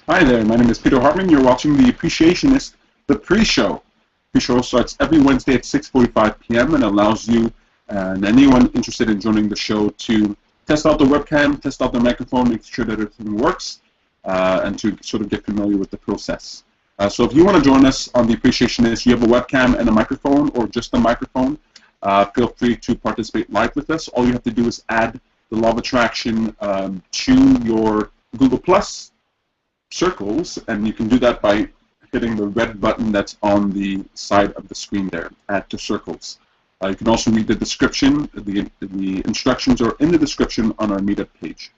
Hi there, my name is Peter Hartman. You're watching the Appreciationist, the pre-show. The pre-show starts every Wednesday at 6:45 p.m. and allows you and anyone interested in joining the show to test out the webcam, test out the microphone, make sure that everything works, and to sort of get familiar with the process. So if you want to join us on the Appreciationist, you have a webcam and a microphone, or just a microphone, feel free to participate live with us. All you have to do is add the law of attraction to your Google Plus circles, and you can do that by hitting the red button that's on the side of the screen there, add to circles. You can also read the description. The instructions are in the description on our meetup page.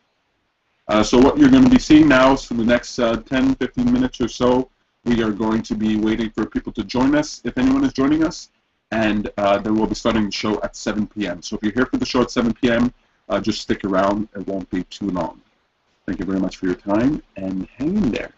So what you're going to be seeing now is for the next 10-15 minutes or so, we are going to be waiting for people to join us, if anyone is joining us, and then we'll be starting the show at 7 p.m. So if you're here for the show at 7 p.m., just stick around. It won't be too long. Thank you very much for your time, and hang in there.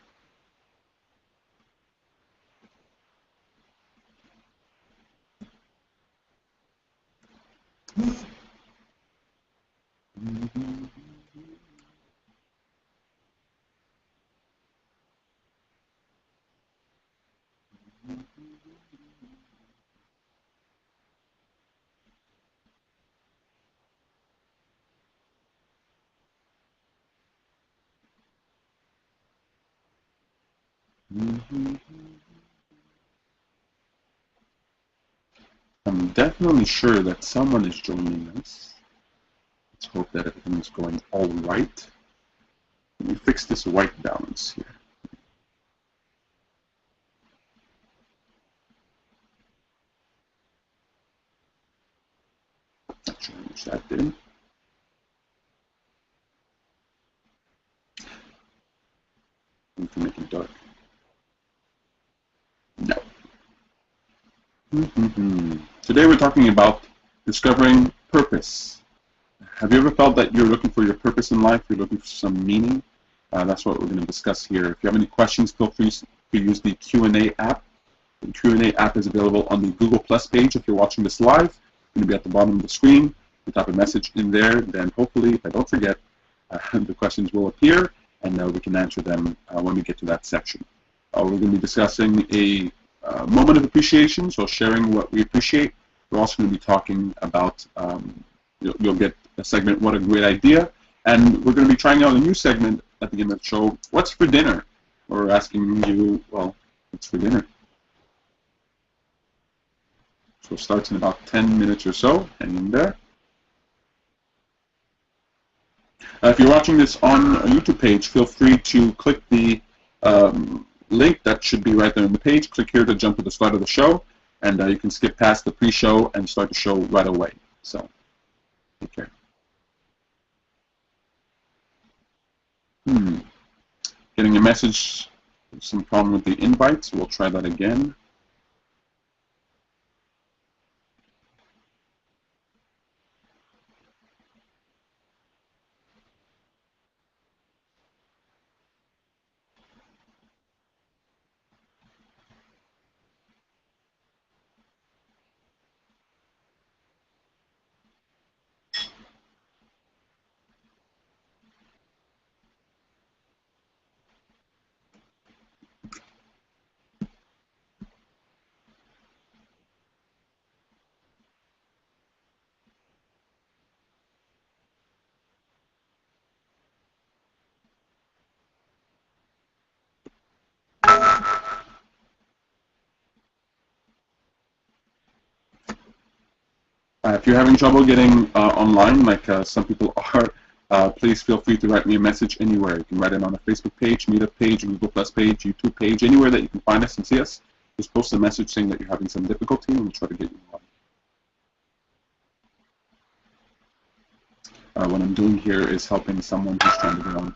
I'm definitely sure that someone is joining us. Let's hope that everything is going all right. Let me fix this white balance here. Not sure how much that did. We can make it dark. No. Today we're talking about discovering purpose. Have you ever felt that you're looking for your purpose in life? You're looking for some meaning? That's what we're going to discuss here. If you have any questions, feel free to use the Q&A app. The Q&A app is available on the Google Plus page. If you're watching this live, it's going to be at the bottom of the screen. You type a message in there, then hopefully, if I don't forget, the questions will appear, and we can answer them when we get to that section. We're going to be discussing a moment of appreciation, so sharing what we appreciate. We're also going to be talking about, you'll get a segment, What a Great Idea, and we're going to be trying out a new segment at the end of the show, What's for Dinner? We're asking you, well, what's for dinner? So it starts in about 10 minutes or so, hang in there. If you're watching this on a YouTube page, feel free to click the link that should be right there on the page. Click here to jump to the start of the show, and you can skip past the pre-show and start the show right away. So, take care. Getting a message, some problem with the invites. We'll try that again. If you're having trouble getting online, like some people are, please feel free to write me a message anywhere. You can write it on a Facebook page, Meetup page, Google Plus page, YouTube page, anywhere that you can find us and see us. Just post a message saying that you're having some difficulty, and we'll try to get you on. What I'm doing here is helping someone who's trying to get on.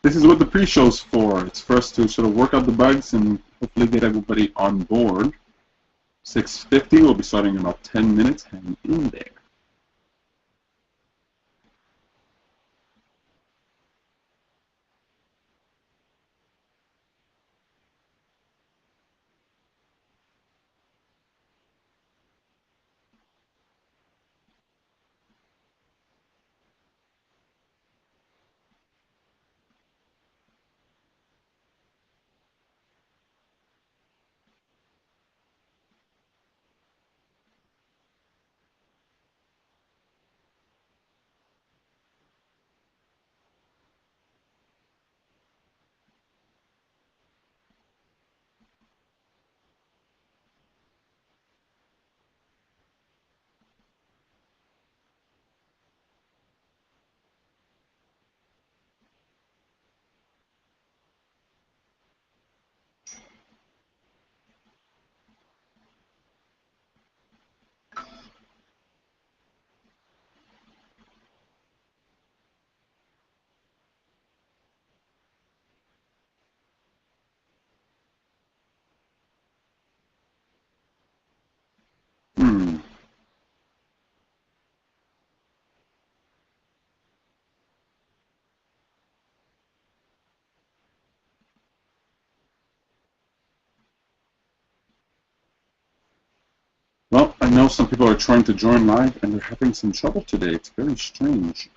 This is what the pre-show's for. It's for us to sort of work out the bugs and hopefully get everybody on board. 6:50, we'll be starting in about 10 minutes. Hang in there. Well, I know some people are trying to join live and they're having some trouble today. It's very strange.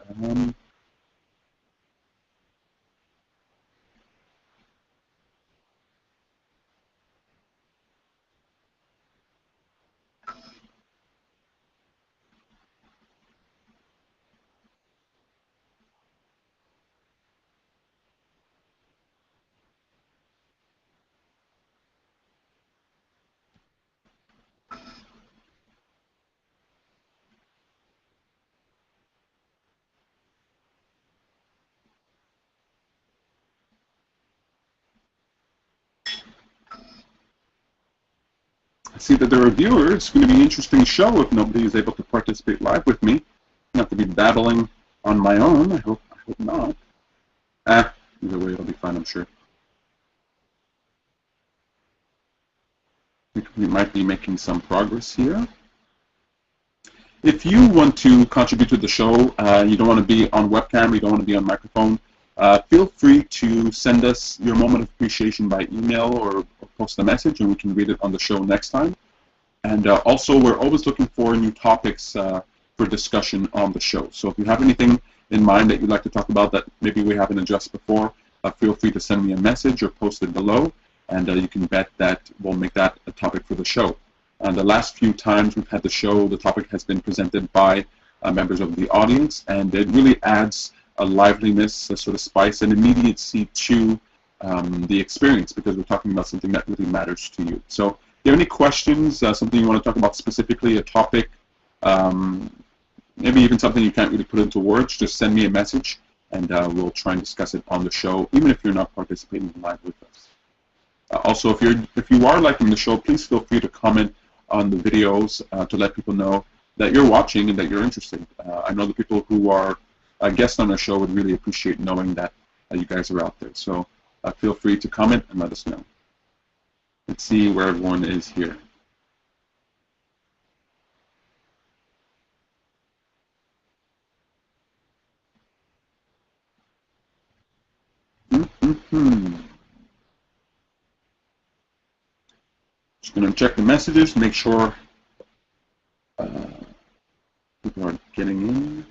I see that there are viewers. It's going to be an interesting show if nobody is able to participate live with me. I have to be battling on my own. I hope not. Either way, it'll be fine, I'm sure. We might be making some progress here. If you want to contribute to the show, you don't want to be on webcam, you don't want to be on microphone, feel free to send us your moment of appreciation by email or post a message and we can read it on the show next time. And also, we're always looking for new topics for discussion on the show. So if you have anything in mind that you'd like to talk about that maybe we haven't addressed before, feel free to send me a message or post it below, and you can bet that we'll make that a topic for the show. The last few times we've had the show, the topic has been presented by members of the audience, and it really adds a liveliness, a sort of spice, and immediacy to the experience because we're talking about something that really matters to you. So if you have any questions, something you want to talk about specifically, a topic, maybe even something you can't really put into words, just send me a message and we'll try and discuss it on the show, even if you're not participating live with us. Also, if you are liking the show, please feel free to comment on the videos to let people know that you're watching and that you're interested. I know the people who are guests on our show would really appreciate knowing that you guys are out there. So feel free to comment and let us know. Let's see where everyone is here. Just going to check the messages, make sure people are getting in.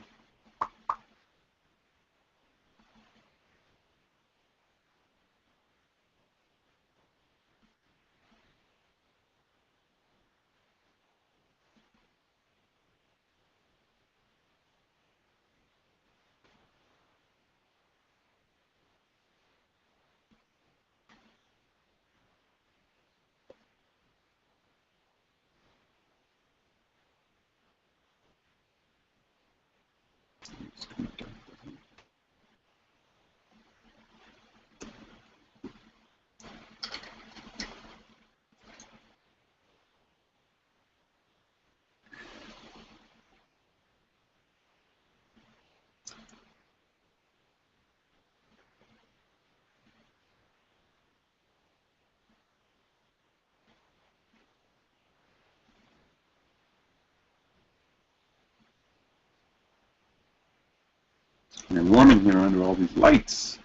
And warming here under all these lights.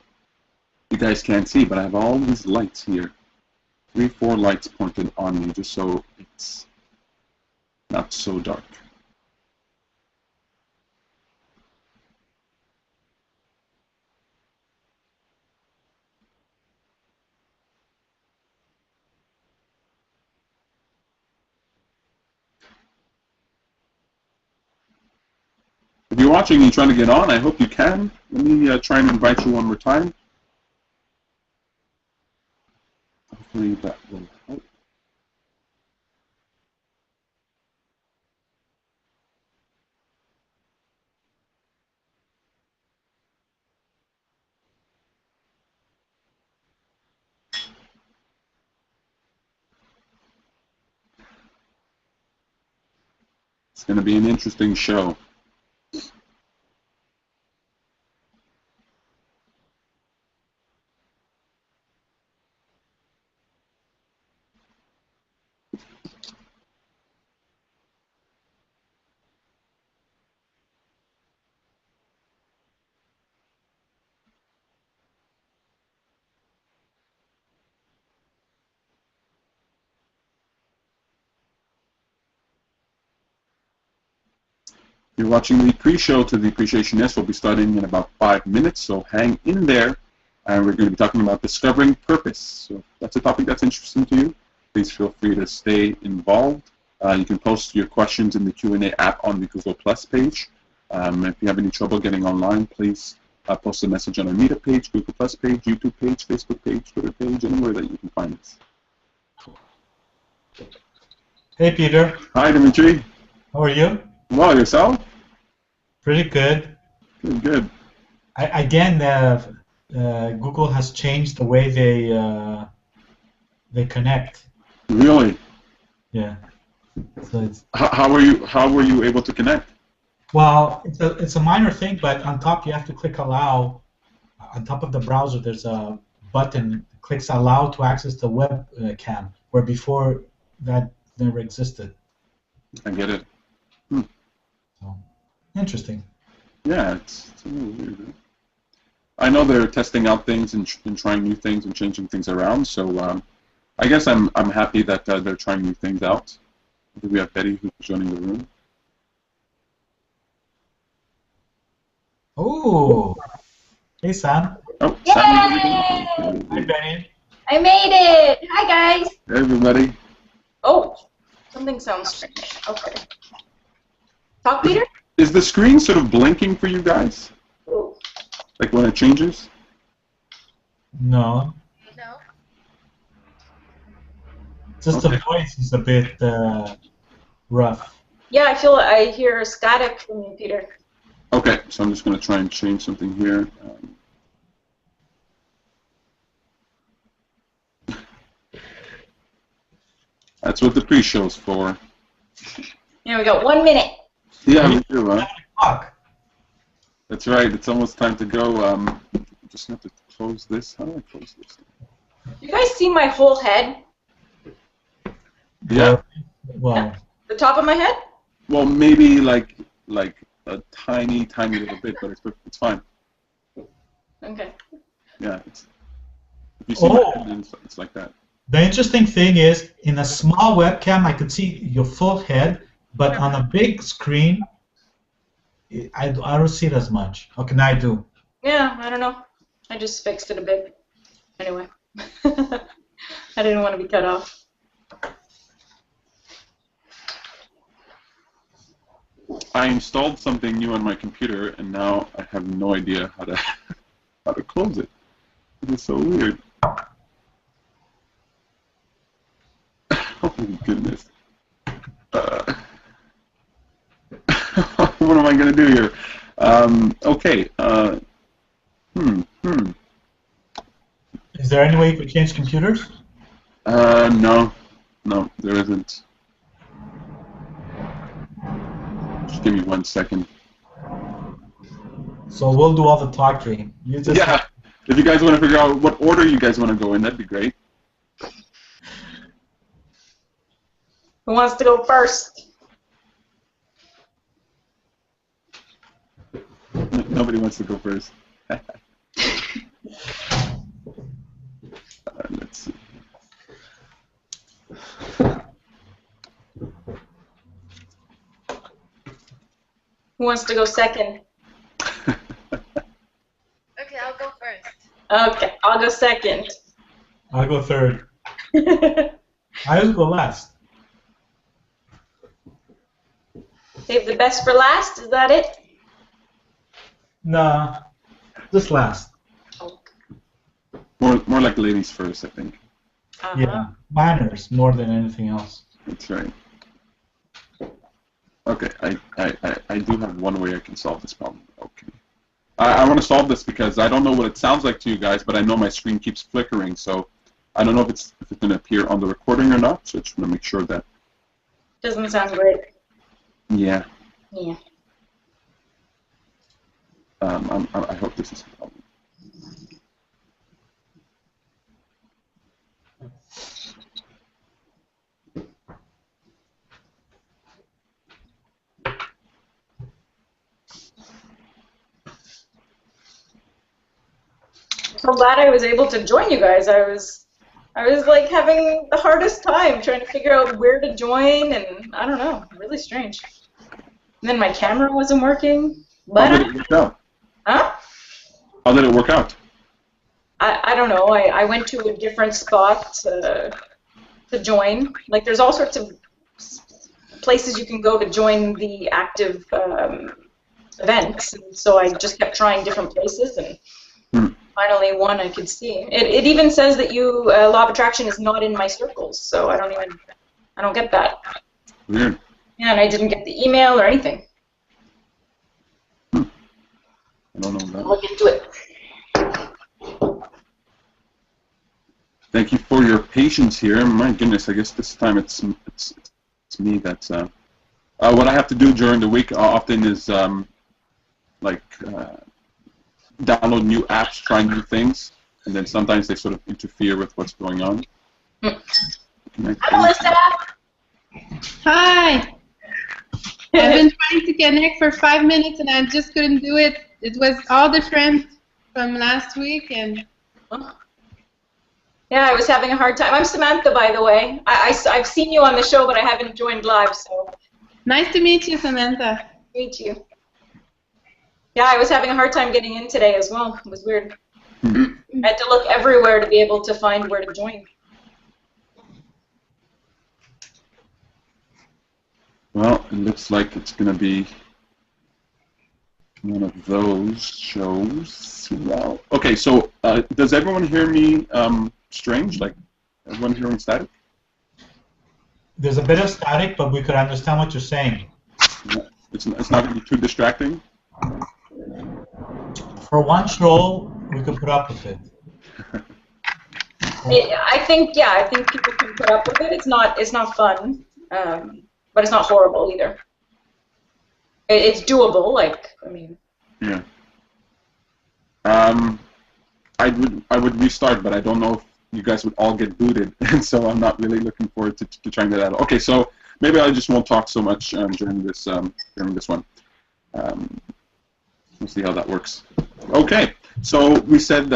You guys can't see, but I have all these lights here. 3, 4 lights pointed on me just so it's not so dark. If you're watching and you're trying to get on, I hope you can. Let me try and invite you one more time. Hopefully that will help. It's going to be an interesting show. You're watching the pre-show to the Appreciationist. We'll be starting in about 5 minutes, so hang in there. And we're going to be talking about discovering purpose. So if that's a topic that's interesting to you, please feel free to stay involved. You can post your questions in the Q&A app on the Google Plus page. If you have any trouble getting online, please post a message on our Meetup page, Google Plus page, YouTube page, Facebook page, Twitter page, anywhere that you can find us. Hey, Peter. Hi, Dimitri. How are you? Well, yourself? Pretty good. Good, good. Again, Google has changed the way they connect. Really? Yeah. So it's How were you able to connect? well, it's a minor thing, but on top you have to click allow. On top of the browser, there's a button that clicks allow to access the webcam, where before that never existed. I get it. So interesting. Yeah, it's a little weird. Right? I know they're testing out things and trying new things and changing things around. So I guess I'm happy that they're trying new things out. I think we have Betty who's joining the room. Oh, hey Sam. Oh, Yay! Hi Benny. I made it! Hi, guys! Hey, everybody. Oh, something sounds strange. Okay. Talk, Peter? Is the screen sort of blinking for you guys? Ooh. Like when it changes? No, No. just Okay. the voice is a bit rough. Yeah, I hear static from you, Peter. Okay, so I'm just going to try and change something here. That's what the pre-show's for. Yeah, we got 1 minute. Yeah, we do, huh? Fuck. That's right. It's almost time to go. Just have to close this. How do I close this? You guys see my whole head? Yeah. Well, The top of my head? Well, maybe like a tiny little bit, but it's fine. Okay. Yeah. If you see my head, then it's like that. the interesting thing is, in a small webcam, I could see your full head, but on a big screen, I don't see it as much. How can I do? Yeah, I don't know. I just fixed it a bit. Anyway. I didn't want to be cut off. I installed something new on my computer, and now I have no idea how to close it. It's so weird. Oh my goodness. What am I going to do here? Okay. Is there any way you could change computers? No, there isn't. Just give me 1 second. So we'll do all the talking. You just Yeah, if you guys want to figure out what order you guys want to go in, that'd be great. Who wants to go first? Nobody wants to go first. Let's see. Who wants to go second? Okay, I'll go first. Okay, I'll go second. I'll go third. I always go last. Save the best for last, is that it? Nah, just last. More like ladies first, I think. Yeah, manners more than anything else. That's right. Okay, I do have one way I can solve this problem. Okay. I want to solve this because I don't know what it sounds like to you guys, but I know my screen keeps flickering, so I don't know if it's going to appear on the recording or not, so I just want to make sure that... Doesn't sound great. Yeah. Yeah. I hope this is a problem. So glad I was able to join you guys. I was like having the hardest time trying to figure out where to join, and I don't know, really strange. And then my camera wasn't working. But How did it work out? Huh? How did it work out? I don't know. I went to a different spot to join. Like there's all sorts of places you can go to join the active events, and so I just kept trying different places and. Finally, one I could see. It even says that law of attraction is not in my circles, so I don't get that. Weird. Yeah, and I didn't get the email or anything. I don't know that. I'll look into it. Thank you for your patience here. My goodness, I guess this time it's me that's what I have to do during the week often is download new apps, try new things, and then sometimes they sort of interfere with what's going on. Hi, Melissa. Hi. I've been trying to connect for 5 minutes and I just couldn't do it. It was all different from last week and. Yeah, I was having a hard time. I'm Samantha, by the way. I've seen you on the show, but I haven't joined live, so. Nice to meet you, Samantha. Meet you. Yeah, I was having a hard time getting in today as well. It was weird. I had to look everywhere to be able to find where to join. Well, it looks like it's going to be one of those shows. Well, okay, so does everyone hear me strange? Like, everyone hearing static? There's a bit of static, but we could understand what you're saying. It's not going to be too distracting? For one show, we could put up with it. I think people can put up with it. It's not fun, but it's not horrible either. It's doable. Like, I mean. Yeah. I would restart, but I don't know if you guys would all get booted, and so I'm not really looking forward to trying that out. Okay, so maybe I just won't talk so much during this one. We'll see how that works. Okay, so we said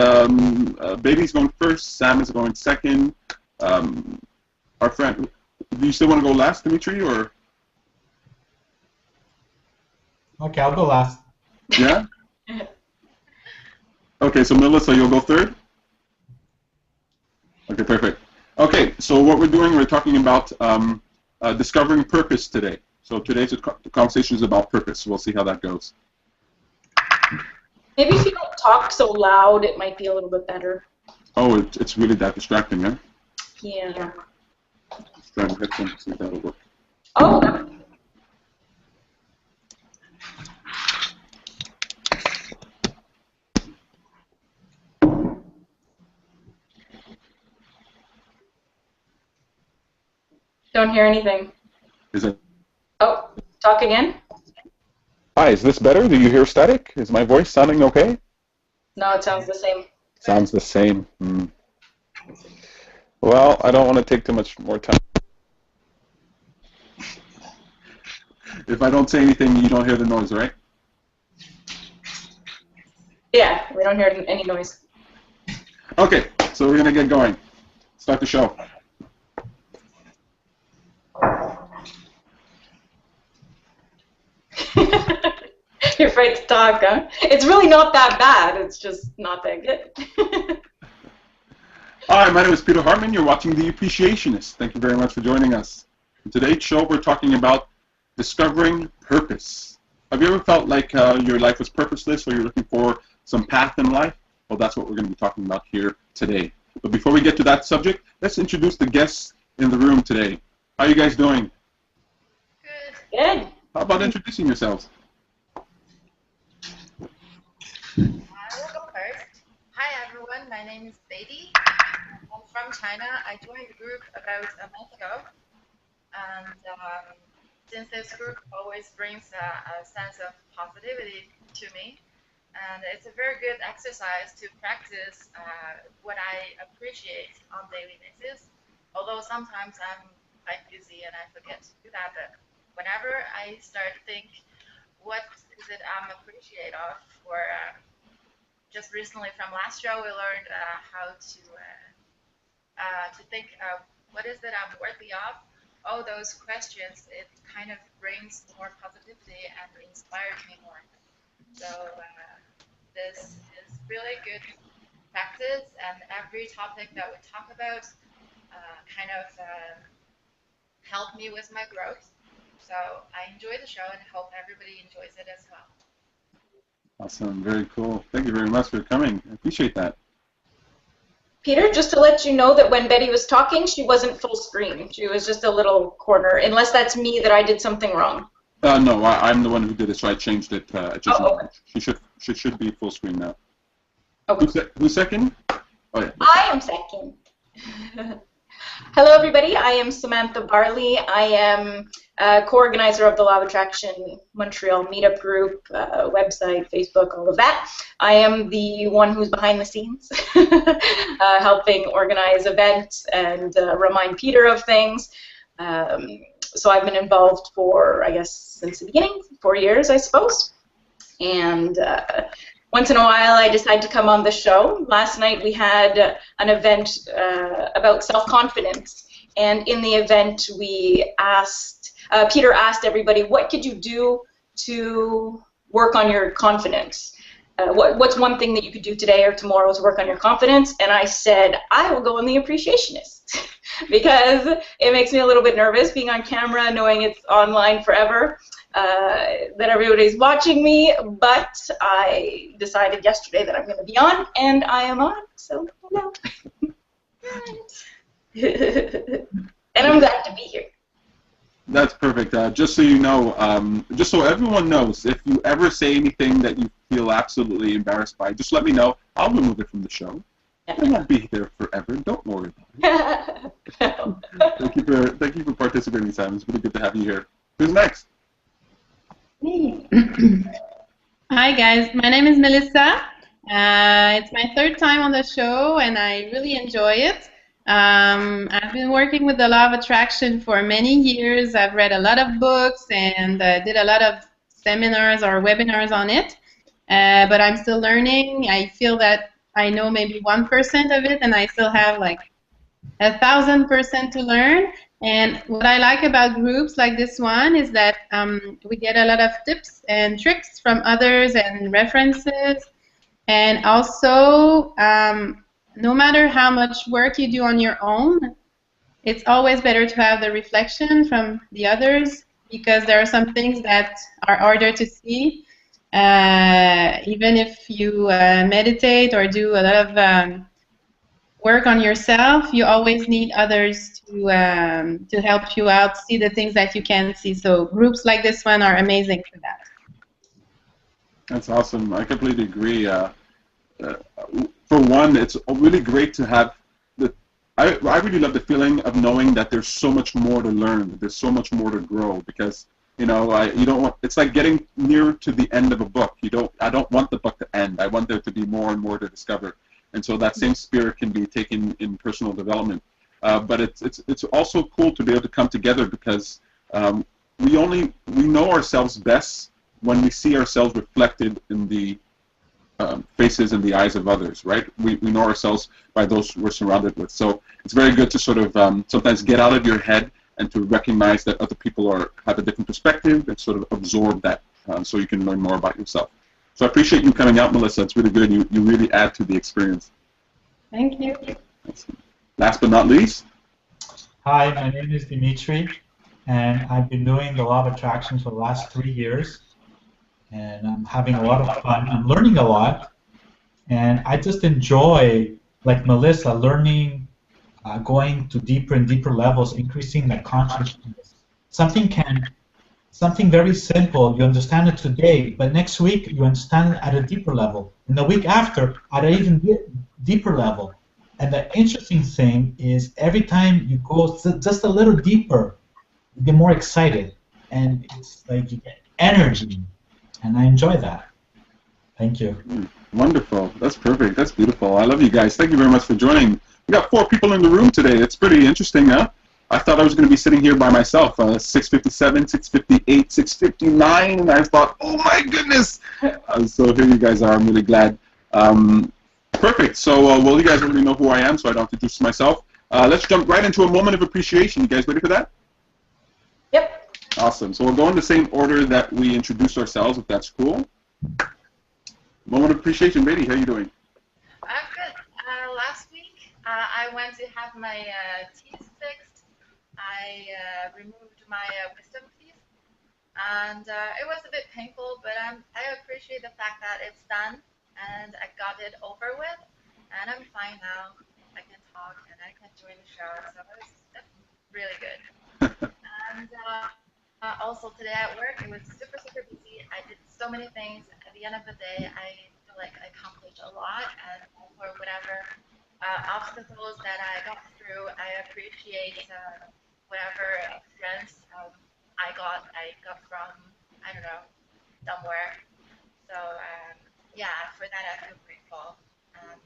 Baby's going first, Sam is going second. Our friend, do you still want to go last, Dimitri, or? Okay, I'll go last. Yeah? Okay, so Melissa, you'll go third? Okay, perfect. Okay, so what we're doing, we're talking about discovering purpose today. So today's conversation is about purpose. We'll see how that goes. Maybe if you don't talk so loud, it might be a little bit better. Oh, it's really that distracting, huh? Yeah. Let's try to get some, see if that'll work. Oh. Don't hear anything. Is it? Oh, talk again? Hi, is this better? Do you hear static? Is my voice sounding okay? No, it sounds the same. Sounds the same. Well, I don't want to take too much more time. If I don't say anything, you don't hear the noise, right? Yeah, we don't hear any noise. Okay, so we're gonna get going. Start the show. You're afraid to talk, huh? It's really not that bad. It's just not that good. Hi, my name is Peter Hartman. You're watching The Appreciationist. Thank you very much for joining us. In today's show, we're talking about discovering purpose. Have you ever felt like your life was purposeless, or you're looking for some path in life? Well, that's what we're going to be talking about here today. But before we get to that subject, let's introduce the guests in the room today. How are you guys doing? Good. Good. How about introducing yourselves? I will go first. Hi everyone, my name is Beatty. I'm from China. I joined the group about a month ago, and since this group always brings a sense of positivity to me, and it's a very good exercise to practice what I appreciate on a daily basis. Although sometimes I'm quite busy and I forget to do that, but whenever I start to think, what is it I'm appreciate of, or just recently from last show we learned how to think of what is it I'm worthy of. All those questions, it kind of brings more positivity and inspires me more. So this is really good practice, and every topic that we talk about kind of helped me with my growth. So I enjoy the show and hope everybody enjoys it as well. Awesome, very cool. Thank you very much for coming. I appreciate that. Peter, just to let you know that when Betty was talking, she wasn't full screen. She was just a little corner, unless that's me that I did something wrong. No, I'm the one who did it, so I changed it. Okay. She should be full screen now. Okay. Who's second? Oh, yeah. I am second. Hello, everybody. I am Samantha Barley. I am co-organizer of the Law of Attraction Montreal meetup group, website, Facebook, all of that. I am the one who's behind the scenes, helping organize events and remind Peter of things. So I've been involved for, I guess, since the beginning, 4 years, I suppose. And once in a while, I decide to come on the show. Last night we had an event about self-confidence, and in the event we asked, Peter asked everybody, what could you do to work on your confidence? What's one thing that you could do today or tomorrow to work on your confidence? And I said, I will go on The Appreciationist, because it makes me a little bit nervous being on camera, knowing it's online forever. That everybody's watching me, but I decided yesterday that I'm going to be on, and I am on, so hello. And I'm glad to be here. That's perfect. Just so you know, just so everyone knows, if you ever say anything that you feel absolutely embarrassed by, just let me know. I'll remove it from the show. It won't be there forever. Don't worry about it. Thank you for participating, Simon. It's really good to have you here. Who's next? Hi guys, my name is Melissa. It's my third time on the show and I really enjoy it. I've been working with the Law of Attraction for many years. I've read a lot of books and did a lot of seminars or webinars on it, but I'm still learning. I feel that I know maybe 1% of it and I still have like 1,000% to learn. And what I like about groups like this one is that we get a lot of tips and tricks from others and references. And also, no matter how much work you do on your own, it's always better to have the reflection from the others, because there are some things that are harder to see. Even if you meditate or do a lot of work on yourself, you always need others to help you out, see the things that you can't see. So groups like this one are amazing for that. That's awesome. I completely agree. For one, it's really great to have I really love the feeling of knowing that there's so much more to learn, that there's so much more to grow, because you know, you don't want, it's like getting near to the end of a book. I don't want the book to end. I want there to be more and more to discover. And so that same spirit can be taken in personal development. But it's also cool to be able to come together, because we know ourselves best when we see ourselves reflected in the faces in the eyes of others, right? We know ourselves by those we're surrounded with. So it's very good to sort of sometimes get out of your head and to recognize that other people have a different perspective and sort of absorb that so you can learn more about yourself. So I appreciate you coming out, Melissa. It's really good. You really add to the experience. Thank you. Last but not least. Hi, my name is Dimitri, and I've been doing the Law of Attraction for the last 3 years, and I'm having a lot of fun. I'm learning a lot, and I just enjoy, like Melissa, learning, going to deeper and deeper levels, increasing my consciousness. Something very simple, you understand it today, but next week you understand it at a deeper level, and the week after at an even deeper level. And the interesting thing is every time you go just a little deeper, you get more excited, and it's like you get energy, and I enjoy that. Thank you. Wonderful. That's perfect. That's beautiful. I love you guys. Thank you very much for joining. We got 4 people in the room today. That's pretty interesting, huh? I thought I was going to be sitting here by myself, 6:57, 6:58, 6:59, and I thought, oh my goodness! So here you guys are. I'm really glad. Perfect. So, well, you guys already know who I am, so I don't have to introduce myself. Let's jump right into a moment of appreciation. You guys ready for that? Yep. Awesome. So we'll go in the same order that we introduced ourselves, if that's cool. Moment of appreciation. Beatty, how are you doing? I'm good. Last week, I went to have my teeth fixed. I removed my wisdom teeth, and it was a bit painful, but I appreciate the fact that it's done, and I got it over with, and I'm fine now. I can talk, and I can join the show, so that's really good. And also today at work, it was super, super busy. I did so many things. At the end of the day, I feel like I accomplished a lot, and for whatever obstacles that I got through, I appreciate whatever friends I got from, I don't know, somewhere. So yeah, for that I feel grateful. And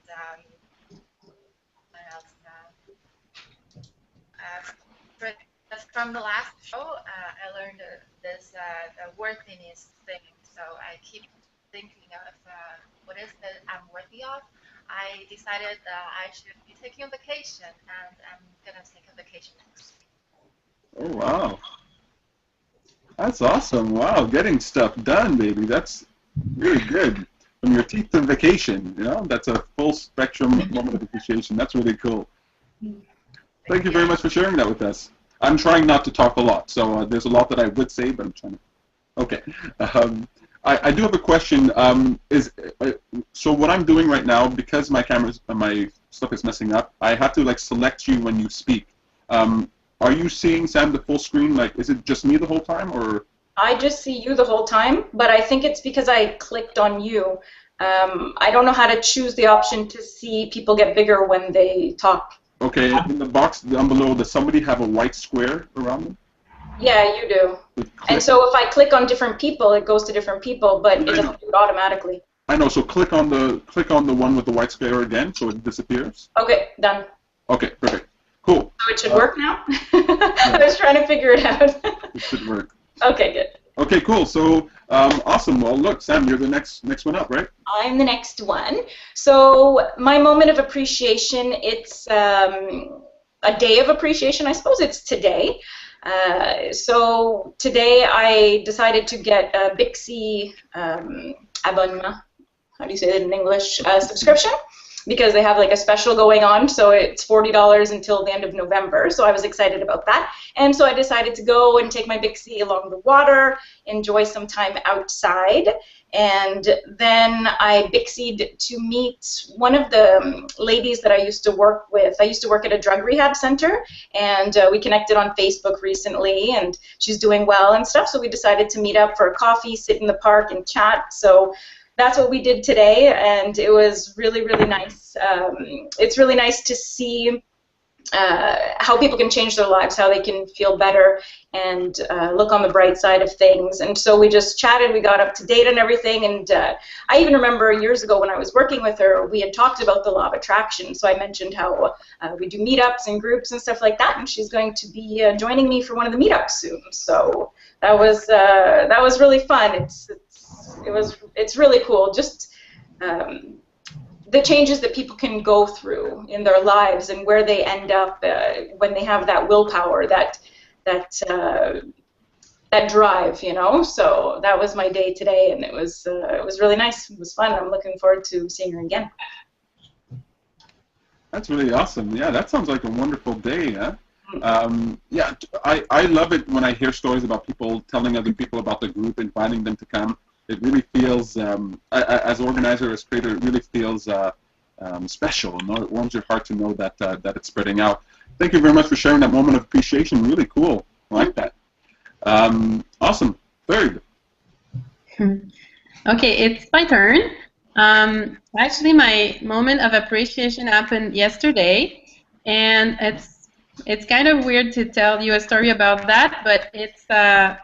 what else? From the last show, I learned this the worthiness thing. So I keep thinking of what is that I'm worthy of. I decided that I should be taking a vacation, and I'm gonna take a vacation next week. Oh, wow. That's awesome. Wow, getting stuff done, baby. That's really good. From your teeth to vacation, you know, that's a full spectrum moment of appreciation. That's really cool. Thank you very much for sharing that with us. I'm trying not to talk a lot, so there's a lot that I would say, but I'm trying to. Okay. I do have a question. So what I'm doing right now, because my stuff is messing up, I have to like select you when you speak. Are you seeing, Sam, the full screen? Like, is it just me the whole time, or? I just see you the whole time, but I think it's because I clicked on you. I don't know how to choose the option to see people get bigger when they talk. Okay, in the box down below, does somebody have a white square around them? Yeah, you do. And so if I click on different people, it goes to different people, but it doesn't do it automatically. I know. So click on the one with the white square again, so it disappears. Okay, done. Okay, perfect. Cool. So it should work now? I was trying to figure it out. It should work. Okay, good. Okay, cool. So, awesome. Well, look, Sam, you're the next one up, right? I'm the next one. So my moment of appreciation, it's a day of appreciation. I suppose it's today. So today I decided to get a Bixi abonnement. How do you say that in English? Subscription. Because they have like a special going on, so it's $40 until the end of November, so I was excited about that. And so I decided to go and take my Bixi along the water, enjoy some time outside, and then I Bixied to meet one of the ladies that I used to work with. I used to work at a drug rehab center, and we connected on Facebook recently, and she's doing well and stuff, so we decided to meet up for a coffee, sit in the park, and chat. So that's what we did today, and it was really, really nice. It's really nice to see how people can change their lives, how they can feel better, and look on the bright side of things. And so we just chatted, we got up to date and everything, and I even remember years ago when I was working with her, we had talked about the law of attraction, so I mentioned how we do meetups and groups and stuff like that, and she's going to be joining me for one of the meetups soon. So that was really fun. It's really cool. Just the changes that people can go through in their lives and where they end up when they have that willpower, that drive, you know. So that was my day today, and it was really nice. It was fun. I'm looking forward to seeing her again. That's really awesome. Yeah, that sounds like a wonderful day, huh? Yeah, I love it when I hear stories about people telling other people about the group, inviting them to come. It really feels, as organizer, as creator, it really feels special. You know? It warms your heart to know that that it's spreading out. Thank you very much for sharing that moment of appreciation. Really cool. I like that. Awesome. Third. Okay, it's my turn. Actually, my moment of appreciation happened yesterday, and it's kind of weird to tell you a story about that, but it's a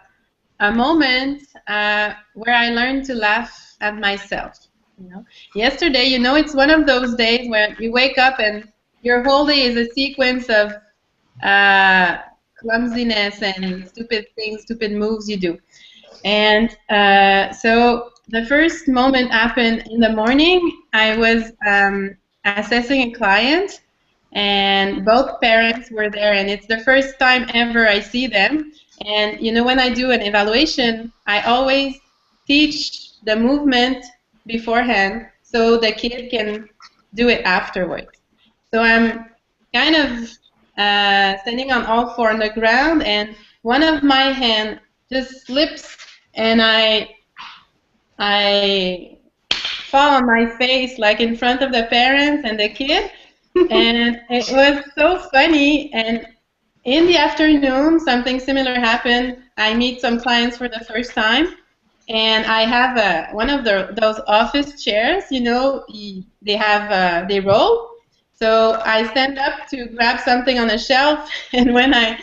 moment where I learned to laugh at myself. You know, yesterday, you know, it's one of those days where you wake up and your whole day is a sequence of clumsiness and stupid things, stupid moves you do. And so the first moment happened in the morning. I was assessing a client, and both parents were there, and it's the first time ever I see them. And you know, when I do an evaluation, I always teach the movement beforehand so the kid can do it afterwards. So I'm kind of standing on all four on the ground, and one of my hands just slips, and I fall on my face, like in front of the parents and the kid, and it was so funny. And in the afternoon, something similar happened. I meet some clients for the first time, and I have one of those office chairs. You know, they roll. So I stand up to grab something on a shelf, and when I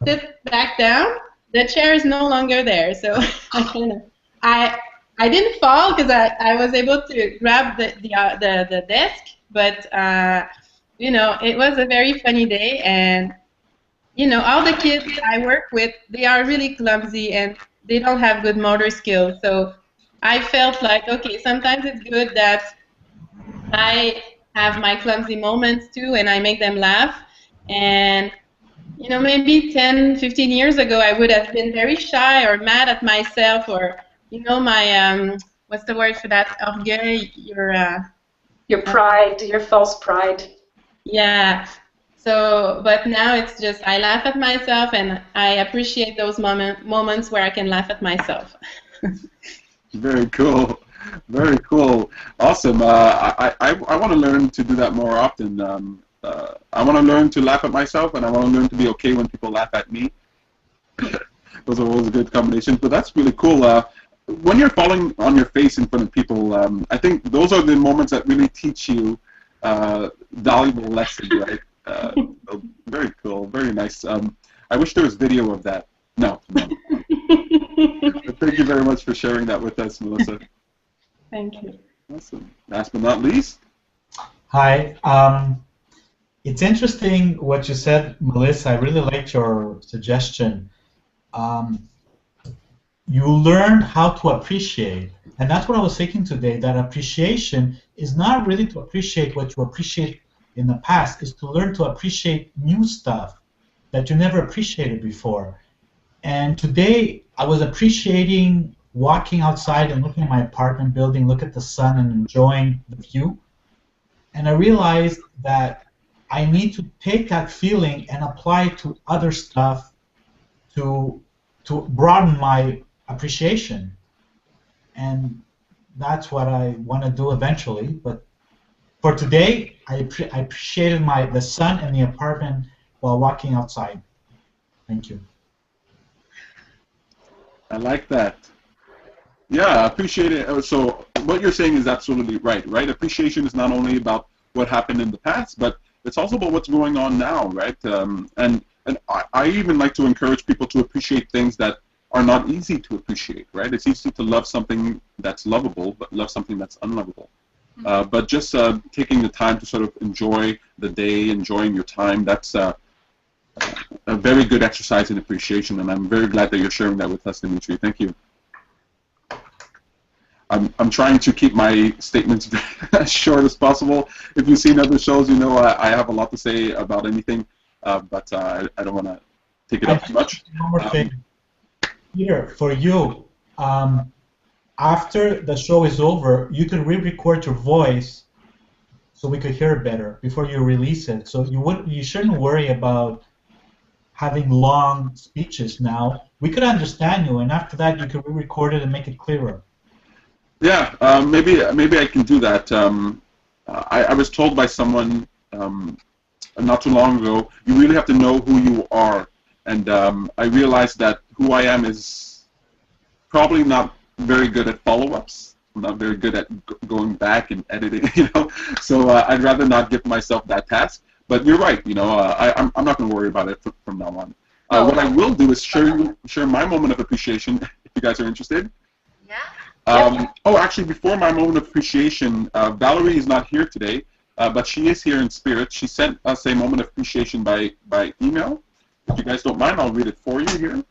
sit back down, the chair is no longer there. So I didn't fall because I was able to grab the desk, but you know, it was a very funny day. And you know, all the kids I work with, they are really clumsy and they don't have good motor skills. So I felt like, okay, sometimes it's good that I have my clumsy moments too, and I make them laugh. And you know, maybe 10, 15 years ago, I would have been very shy or mad at myself, or you know, my what's the word for that? Orgueil, your pride, your false pride. Yeah. So, but now it's just I laugh at myself, and I appreciate those moments where I can laugh at myself. Very cool. Very cool. Awesome. I want to learn to do that more often. I want to learn to laugh at myself, and I want to learn to be okay when people laugh at me. Those are always a good combination. But that's really cool. When you're falling on your face in front of people, I think those are the moments that really teach you valuable lessons, right? Very cool. Very nice. I wish there was video of that. No. But thank you very much for sharing that with us, Melissa. Thank you. Awesome. Last but not least. Hi. It's interesting what you said, Melissa. I really liked your suggestion. You learn how to appreciate. And that's what I was thinking today, that appreciation is not really to appreciate what you appreciate in the past, is to learn to appreciate new stuff that you never appreciated before. And today I was appreciating walking outside and looking at my apartment building, look at the sun and enjoying the view. And I realized that I need to take that feeling and apply it to other stuff to broaden my appreciation. And that's what I want to do eventually. But for today, I appreciated the sun and the apartment while walking outside. Thank you. I like that. Yeah, I appreciate it. So what you're saying is absolutely right, right? Appreciation is not only about what happened in the past, but it's also about what's going on now, right? And I even like to encourage people to appreciate things that are not easy to appreciate, right? It's easy to love something that's lovable, but love something that's unlovable. But just taking the time to sort of enjoy the day, enjoying your time, that's a very good exercise in appreciation, and I'm very glad that you're sharing that with us, Dimitri. Thank you. I'm trying to keep my statements as short as possible. If you've seen other shows, you know I have a lot to say about anything, but I don't want to take it up too much. One more thing, Peter, for you, after the show is over, you can re-record your voice so we could hear it better before you release it. So you shouldn't worry about having long speeches now. We could understand you, and after that, you can re-record it and make it clearer. Yeah, maybe I can do that. I was told by someone not too long ago, you really have to know who you are, and I realized that who I am is probably not very good at follow-ups. I'm not very good at going back and editing, you know. So I'd rather not give myself that task. But you're right, you know. I'm not going to worry about it from now on. What I will do is share my moment of appreciation. If you guys are interested. Yeah. Oh, actually, before my moment of appreciation, Valerie is not here today, but she is here in spirit. She sent us a moment of appreciation by email. If you guys don't mind, I'll read it for you here.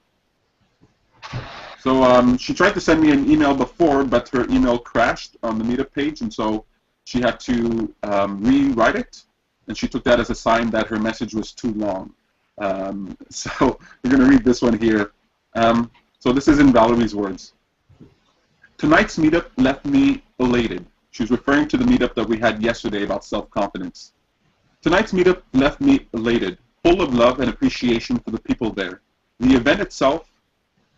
So she tried to send me an email before, but her email crashed on the meetup page, and so she had to rewrite it, and she took that as a sign that her message was too long. So we're going to read this one here. So this is in Valerie's words. Tonight's meetup left me elated. She was referring to the meetup that we had yesterday about self-confidence. Tonight's meetup left me elated, full of love and appreciation for the people there, the event itself,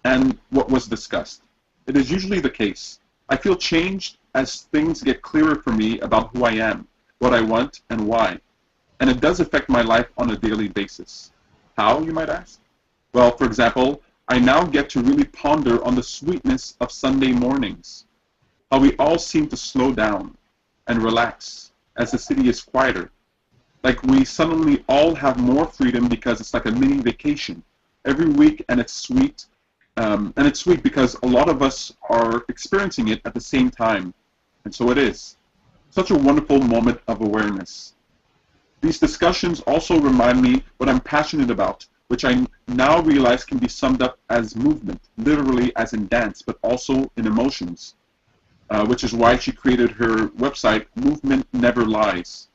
and what was discussed. It is usually the case. I feel changed as things get clearer for me about who I am, what I want, and why. And it does affect my life on a daily basis. How, you might ask? Well, for example, I now get to really ponder on the sweetness of Sunday mornings, how we all seem to slow down and relax as the city is quieter. Like we suddenly all have more freedom because it's like a mini vacation every week, and it's sweet. And it's sweet because a lot of us are experiencing it at the same time. And so it is. Such a wonderful moment of awareness. These discussions also remind me what I'm passionate about, which I now realize can be summed up as movement, literally as in dance, but also in emotions, which is why she created her website, Movement Never Lies.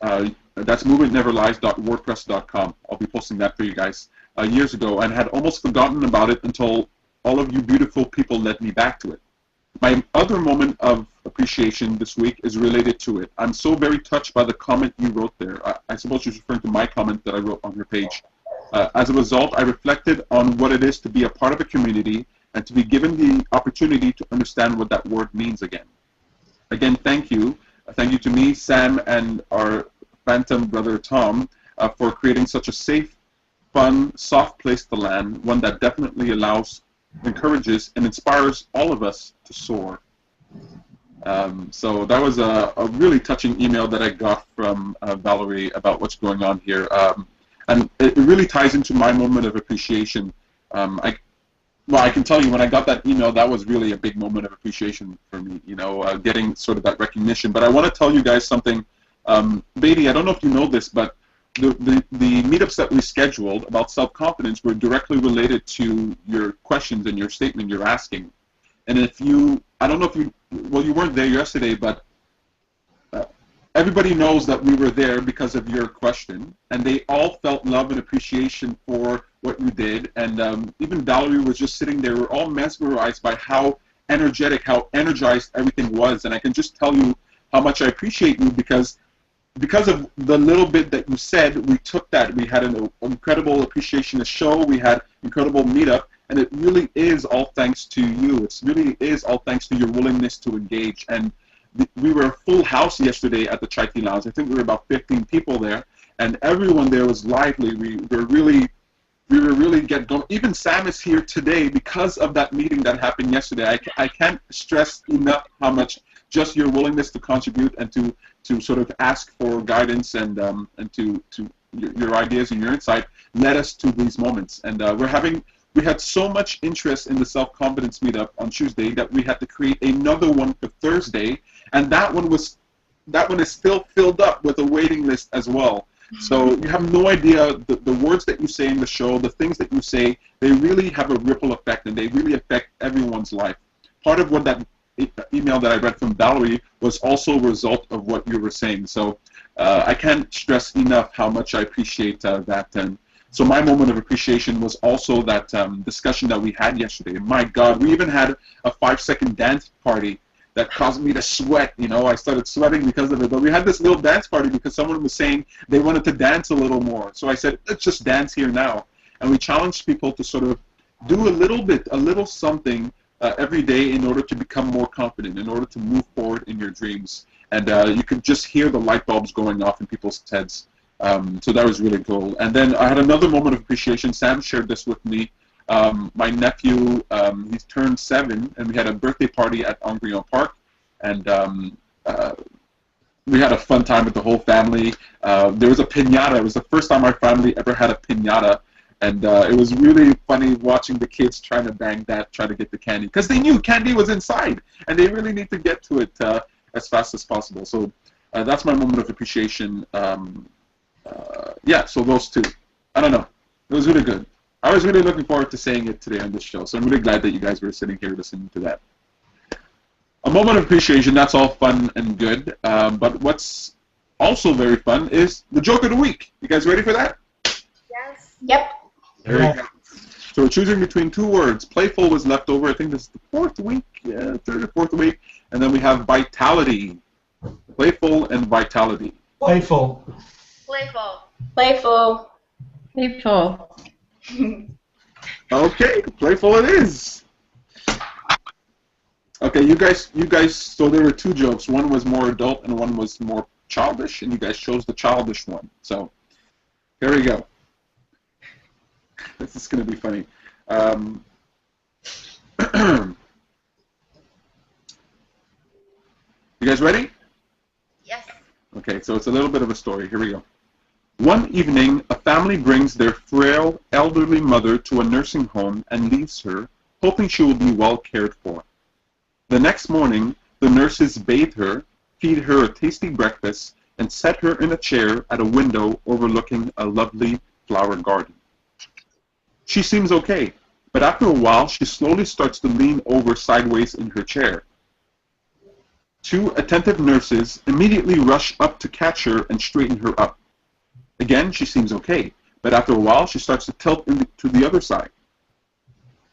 That's movementneverlies.wordpress.com. I'll be posting that for you guys years ago, and had almost forgotten about it until all of you beautiful people led me back to it. My other moment of appreciation this week is related to it. I'm so very touched by the comment you wrote there. I suppose she's referring to my comment that I wrote on her page. As a result, I reflected on what it is to be a part of a community and to be given the opportunity to understand what that word means again. Again, thank you. Thank you to me, Sam, and our phantom brother Tom for creating such a safe, fun, soft place to land, one that definitely allows, encourages, and inspires all of us to soar. So that was a really touching email that I got from Valerie about what's going on here. And it really ties into my moment of appreciation. Well, I can tell you, when I got that email, that was really a big moment of appreciation for me, you know, getting sort of that recognition. But I want to tell you guys something. Beatty, I don't know if you know this, but the meetups that we scheduled about self-confidence were directly related to your questions and your statement you're asking. And if you, I don't know if you, well, you weren't there yesterday, but everybody knows that we were there because of your question, and they all felt love and appreciation for what you did. And even Valerie was just sitting there. We're all mesmerized by how energetic, how energized everything was. And I can just tell you how much I appreciate you because of the little bit that you said. We took that. We had an incredible Appreciationist show. We had incredible meetup. And it really is all thanks to you. It really is all thanks to your willingness to engage. And we were a full house yesterday at the Chai Tea Lounge. I think we were about 15 people there, and everyone there was lively. We were really getting going. Even Sam is here today because of that meeting that happened yesterday. I can't stress enough how much just your willingness to contribute and to sort of ask for guidance and to your ideas and your insight led us to these moments. And we had so much interest in the self-confidence meetup on Tuesday that we had to create another one for Thursday, and that one is still filled up with a waiting list as well. So you have no idea the words that you say in the show, the things that you say, they really have a ripple effect, and they really affect everyone's life. Part of what that email that I read from Valerie was also a result of what you were saying. So I can't stress enough how much I appreciate that. And so my moment of appreciation was also that discussion that we had yesterday. My God, we even had a 5-second dance party that caused me to sweat. You know, I started sweating because of it. But we had this little dance party because someone was saying they wanted to dance a little more. So I said, let's just dance here now. And we challenged people to sort of do a little something every day in order to become more confident, in order to move forward in your dreams. And you could just hear the light bulbs going off in people's heads. So that was really cool. And then I had another moment of appreciation. Sam shared this with me. My nephew, he's turned 7, and we had a birthday party at Angrillon Park. And we had a fun time with the whole family. There was a piñata. It was the first time our family ever had a piñata. And it was really funny watching the kids trying to bang that, trying to get the candy. Because they knew candy was inside, and they really need to get to it as fast as possible. So that's my moment of appreciation. Yeah, so those two. I don't know. It was really good. I was really looking forward to saying it today on this show, so I'm really glad that you guys were sitting here listening to that. A moment of appreciation, that's all fun and good. But what's also very fun is the joke of the week. You guys ready for that? Yes. Yep. There you go. So we're choosing between 2 words. Playful was left over. I think this is the 4th week, yeah, 3rd or 4th week. And then we have vitality. Playful and vitality. Playful. Playful. Playful. Playful. Okay, playful it is. Okay, you guys. So there were 2 jokes. One was more adult and one was more childish, and you guys chose the childish one. So here we go. This is going to be funny. You guys ready? Yes. Okay, so it's a little bit of a story. Here we go. One evening, a family brings their frail, elderly mother to a nursing home and leaves her, hoping she will be well cared for. The next morning, the nurses bathe her, feed her a tasty breakfast, and set her in a chair at a window overlooking a lovely flower garden. She seems okay, but after a while, she slowly starts to lean over sideways in her chair. 2 attentive nurses immediately rush up to catch her and straighten her up. Again, she seems okay, but after a while, she starts to tilt to the other side.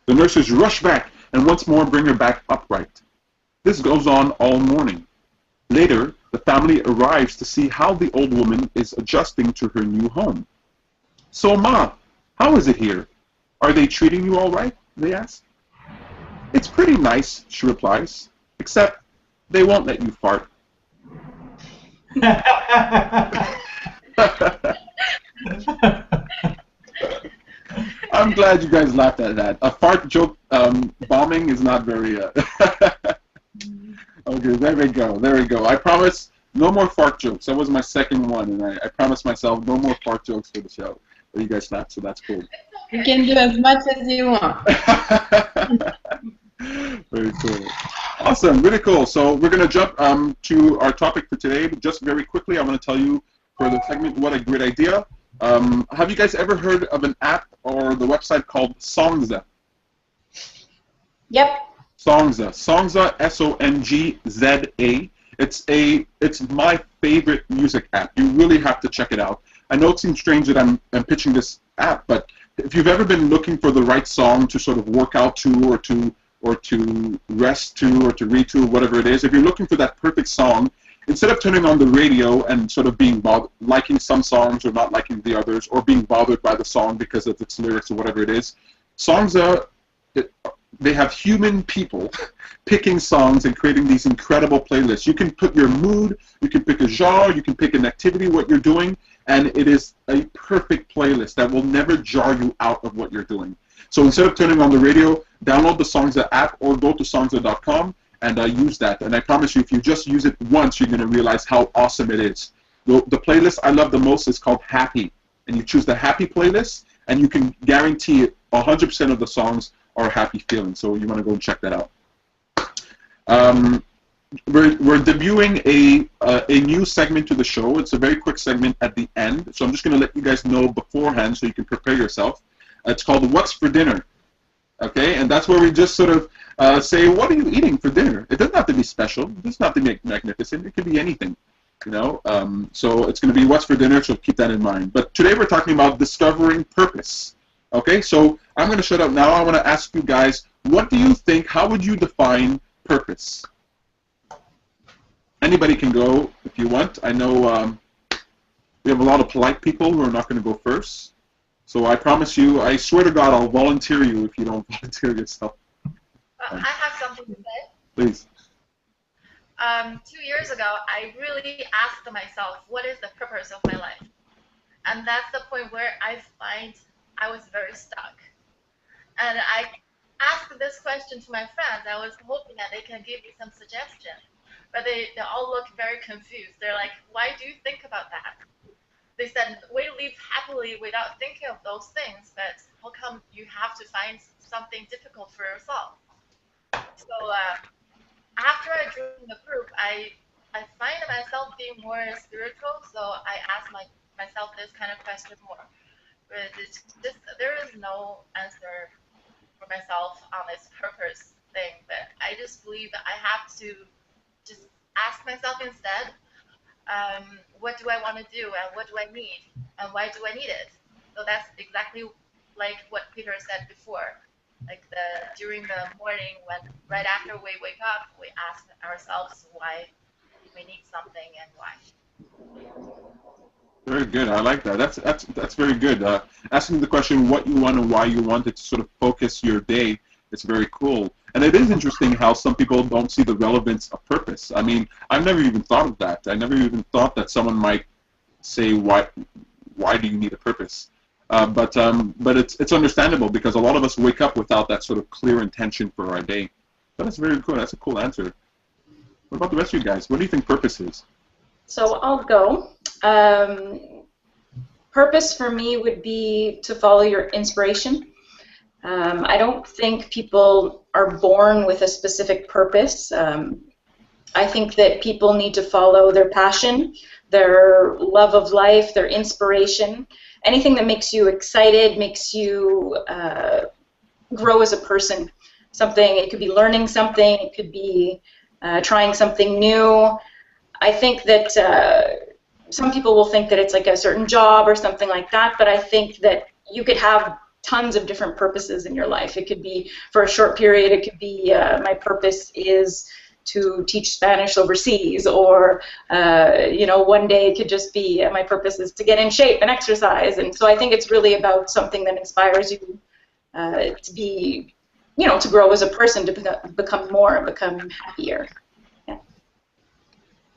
The nurses rush back and once more bring her back upright. This goes on all morning. Later, the family arrives to see how the old woman is adjusting to her new home. So, Ma, how is it here? Are they treating you all right? They ask. It's pretty nice, she replies, except they won't let you fart. I'm glad you guys laughed at that. A fart joke bombing is not very... Okay, there we go. There we go. I promise no more fart jokes. That was my second one, and I promised myself no more fart jokes for the show. But you guys laughed, so that's cool. You can do as much as you want. Very cool. Awesome. Really cool. So we're going to jump to our topic for today. But just very quickly, I want to tell you for the segment, what a great idea. Have you guys ever heard of an app or the website called Songza? Yep. Songza. Songza, S-O-N-G-Z-A. It's my favorite music app. You really have to check it out. I know it seems strange that I'm pitching this app, but if you've ever been looking for the right song to sort of work out to, or to rest to, or to read to, whatever it is, if you're looking for that perfect song, instead of turning on the radio and sort of being liking some songs or not liking the others, or being bothered by the song because of its lyrics or whatever it is, Songza, they have human people picking songs and creating these incredible playlists. You can put your mood, you can pick a genre, you can pick an activity, what you're doing, and it is a perfect playlist that will never jar you out of what you're doing. So instead of turning on the radio, download the Songza app or go to songza.com and use that. And I promise you, if you just use it once, you're going to realize how awesome it is. The playlist I love the most is called Happy. And you choose the Happy playlist, and you can guarantee 100% of the songs are happy feeling. So you want to go and check that out. We're debuting a new segment to the show. It's a very quick segment at the end. So I'm just going to let you guys know beforehand so you can prepare yourself. It's called What's for Dinner. Okay, and that's where we just sort of say, what are you eating for dinner? It doesn't have to be special. It doesn't have to be magnificent. It could be anything, you know. So it's going to be what's for dinner, so keep that in mind. But today we're talking about discovering purpose. Okay, so I'm going to shut up now. I want to ask you guys, what do you think, how would you define purpose? Anybody can go if you want. I know we have a lot of polite people who are not going to go first. So I promise you, I swear to God, I'll volunteer you if you don't volunteer yourself. I have something to say. Please. 2 years ago, I really asked myself, what is the purpose of my life? And that's the point where I find I was very stuck. And I asked this question to my friends. I was hoping that they can give me some suggestion. But they all look very confused. They're like, why do you think about that? They said, we live happily without thinking of those things, but how come you have to find something difficult for yourself? So after I joined the group, I find myself being more spiritual, so I ask myself this kind of question more. But it's just, there is no answer for myself on this purpose thing, but I just believe that I have to just ask myself instead, what do I want to do, and what do I need, and why do I need it? So that's exactly like what Peter said before. Like during the morning, when right after we wake up, we ask ourselves why we need something and why. Very good. I like that. That's very good. Asking the question what you want and why you want it to sort of focus your day. It's very cool. And it is interesting how some people don't see the relevance of purpose. I mean, I've never even thought of that. I never even thought that someone might say, why do you need a purpose? But it's understandable because a lot of us wake up without that sort of clear intention for our day. But that's very cool. That's a cool answer. What about the rest of you guys? What do you think purpose is? So I'll go. Purpose for me would be to follow your inspiration. I don't think people are born with a specific purpose. I think that people need to follow their passion, their love of life, their inspiration, anything that makes you excited, makes you grow as a person. Something, it could be learning something, it could be trying something new. I think that some people will think that it's like a certain job or something like that, but I think that you could have tons of different purposes in your life. It could be for a short period, it could be my purpose is to teach Spanish overseas, or you know, one day it could just be my purpose is to get in shape and exercise. And so I think it's really about something that inspires you to be, you know, to grow as a person, to become more, become happier. Yeah.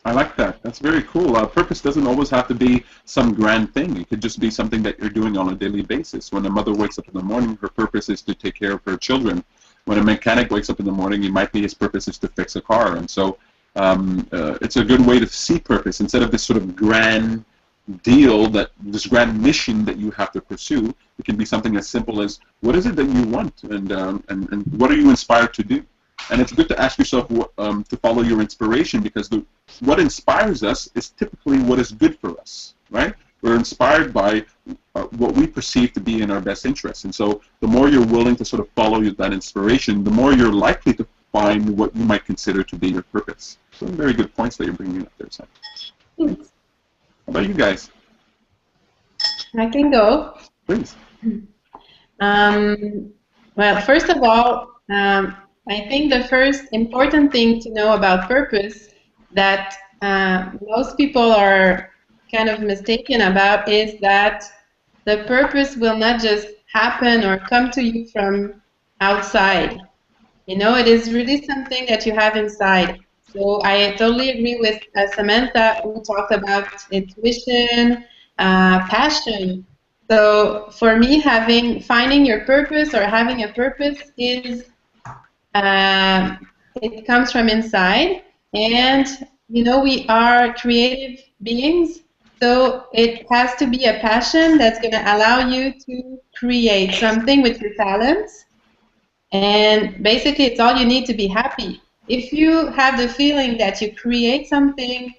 I like that. That's very cool. Purpose doesn't always have to be some grand thing. It could just be something that you're doing on a daily basis. When a mother wakes up in the morning, her purpose is to take care of her children. When a mechanic wakes up in the morning, it might be his purpose is to fix a car. And so it's a good way to see purpose instead of this sort of grand deal, this grand mission that you have to pursue. It can be something as simple as, what is it that you want, and what are you inspired to do? And it's good to ask yourself to follow your inspiration, because what inspires us is typically what is good for us, right? We're inspired by what we perceive to be in our best interest. And so the more you're willing to sort of follow that inspiration, the more you're likely to find what you might consider to be your purpose. So very good points that you're bringing up there, Sam. Thanks. How about you guys? I can go. Please. Well, first of all, I think the first important thing to know about purpose that most people are kind of mistaken about is that the purpose will not just happen or come to you from outside. You know, it is really something that you have inside. So I totally agree with Samantha, who talked about intuition, passion. So for me, finding your purpose or having a purpose is it comes from inside, and you know, we are creative beings, so it has to be a passion that's going to allow you to create something with your talents, and basically it's all you need to be happy. If you have the feeling that you create something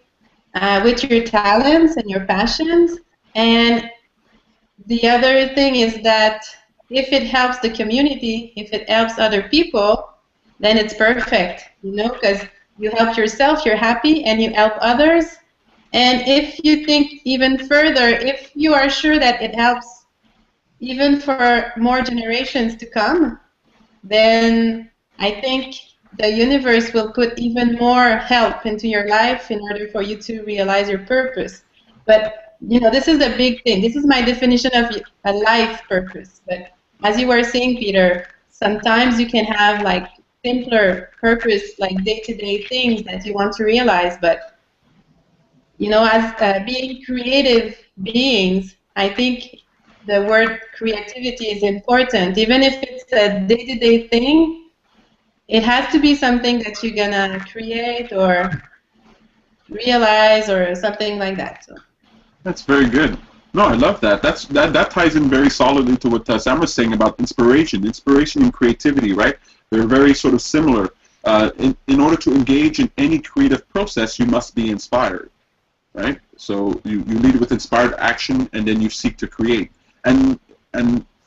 with your talents and your passions, and the other thing is that if it helps the community, if it helps other people, then it's perfect, you know, because you help yourself, you're happy, and you help others. And if you think even further, if you are sure that it helps even for more generations to come, then I think the universe will put even more help into your life in order for you to realize your purpose. But, you know, this is a big thing. This is my definition of a life purpose. But as you were saying, Peter, sometimes you can have like simpler purpose, like day-to-day things that you want to realize. But, you know, as being creative beings, I think the word creativity is important. Even if it's a day-to-day thing, it has to be something that you're gonna create or realize or something like that. So. That's very good. No, I love that. That ties in very solidly to what Sam was saying about inspiration. Inspiration and creativity, right? They're very sort of similar. In order to engage in any creative process, you must be inspired, right? So you lead with inspired action, and then you seek to create. And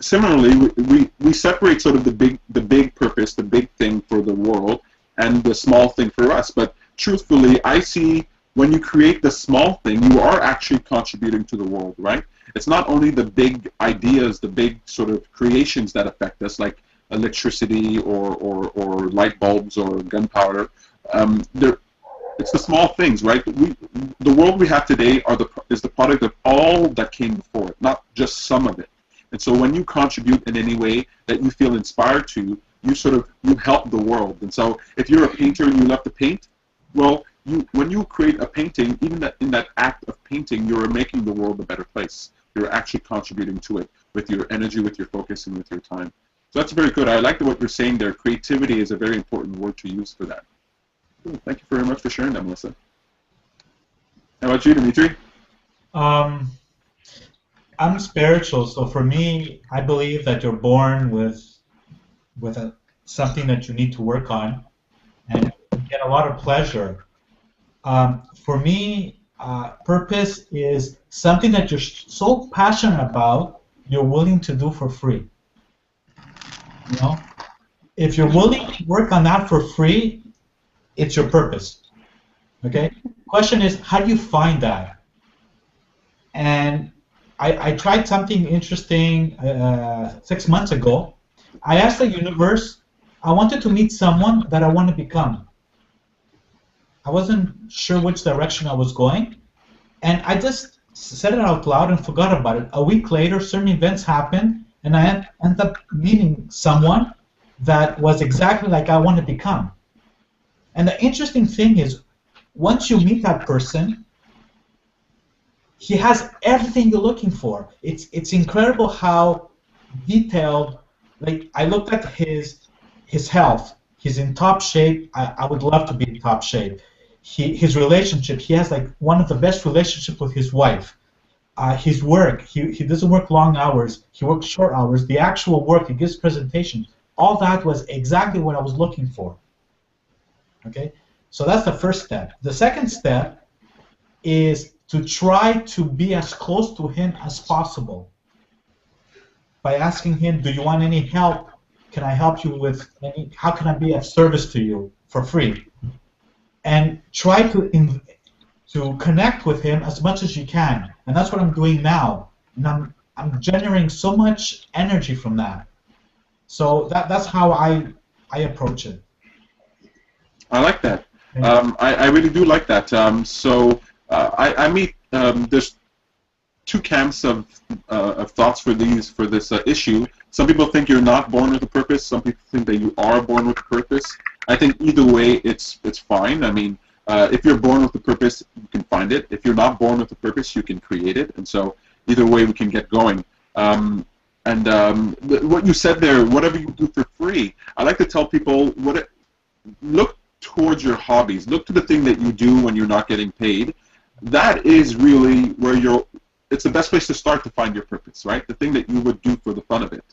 similarly, we separate sort of the big purpose, the big thing for the world, and the small thing for us. But truthfully, I see when you create the small thing, you are actually contributing to the world, right? It's not only the big ideas, the big sort of creations that affect us, like electricity or light bulbs or gunpowder. It's the small things, right? The world we have today is the product of all that came before it, not just some of it. And so when you contribute in any way that you feel inspired to, you help the world. And so if you're a painter and you love to paint, well, when you create a painting, even in that act of painting, you're making the world a better place. You're actually contributing to it with your energy, with your focus, and with your time. So that's very good. I like what you're saying there. Creativity is a very important word to use for that. Cool. Thank you very much for sharing that, Melissa. How about you, Dimitri? I'm spiritual, so for me, I believe that you're born with something that you need to work on, and you get a lot of pleasure. For me, purpose is something that you're so passionate about, you're willing to do for free. You know, if you're willing to work on that for free, it's your purpose. Okay. Question is, how do you find that? And I tried something interesting 6 months ago. I asked the universe, I wanted to meet someone that I want to become. I wasn't sure which direction I was going, and I just said it out loud and forgot about it. A week later, certain events happened, and I ended up meeting someone that was exactly like I want to become. And the interesting thing is, once you meet that person, he has everything you're looking for. It's incredible how detailed. Like, I looked at his health. He's in top shape. I would love to be in top shape. His relationship. He has like one of the best relationships with his wife. His work. He doesn't work long hours. He works short hours. The actual work. He gives presentations. All that was exactly what I was looking for. Okay, so that's the first step. The second step is to try to be as close to him as possible by asking him, do you want any help? Can I help you with any, how can I be of service to you for free? And try to connect with him as much as you can. And that's what I'm doing now. And I'm generating so much energy from that. So that's how I approach it. I like that. I really do like that. I meet there's two camps of thoughts for this issue. Some people think you're not born with a purpose. Some people think that you are born with a purpose. I think either way, it's fine. I mean, if you're born with a purpose, you can find it. If you're not born with a purpose, you can create it. And so either way, we can get going. What you said there, whatever you do for free, I like to tell people look towards your hobbies. Look to the thing that you do when you're not getting paid. That is really where it's the best place to start to find your purpose, right? The thing that you would do for the fun of it.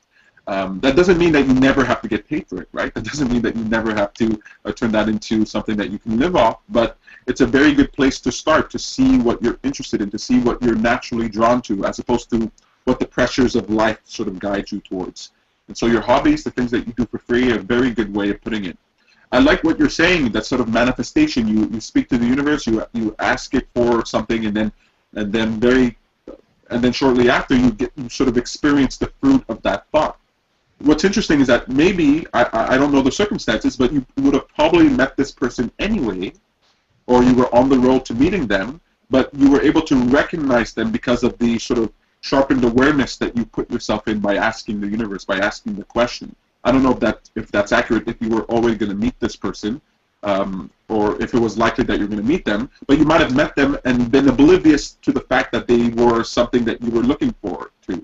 That doesn't mean that you never have to get paid for it, right? That doesn't mean that you never have to turn that into something that you can live off, but it's a very good place to start to see what you're interested in, to see what you're naturally drawn to, as opposed to what the pressures of life sort of guide you towards. And so your hobbies, the things that you do for free, are a very good way of putting it. I like what you're saying, that sort of manifestation. You speak to the universe, you ask it for something, and then shortly after you sort of experience the fruit of that thought. What's interesting is that maybe, I don't know the circumstances, but you would have probably met this person anyway, or you were on the road to meeting them, but you were able to recognize them because of the sort of sharpened awareness that you put yourself in by asking the universe, by asking the question. I don't know if that's accurate, if you were always going to meet this person, or if it was likely that you're going to meet them, but you might have met them and been oblivious to the fact that they were something that you were looking forward to.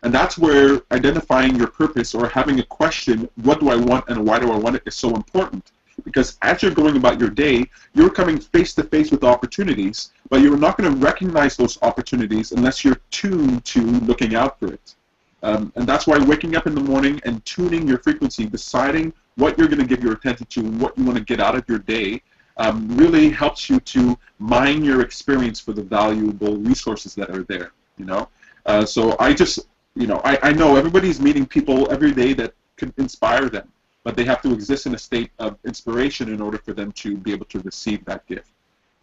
And that's where identifying your purpose, or having a question, what do I want and why do I want it, is so important. Because as you're going about your day, you're coming face to face with opportunities, but you're not going to recognize those opportunities unless you're tuned to looking out for it. And that's why waking up in the morning and tuning your frequency, deciding what you're going to give your attention to and what you want to get out of your day, really helps you to mine your experience for the valuable resources that are there. So I just, I know everybody's meeting people every day that could inspire them, but they have to exist in a state of inspiration in order for them to be able to receive that gift.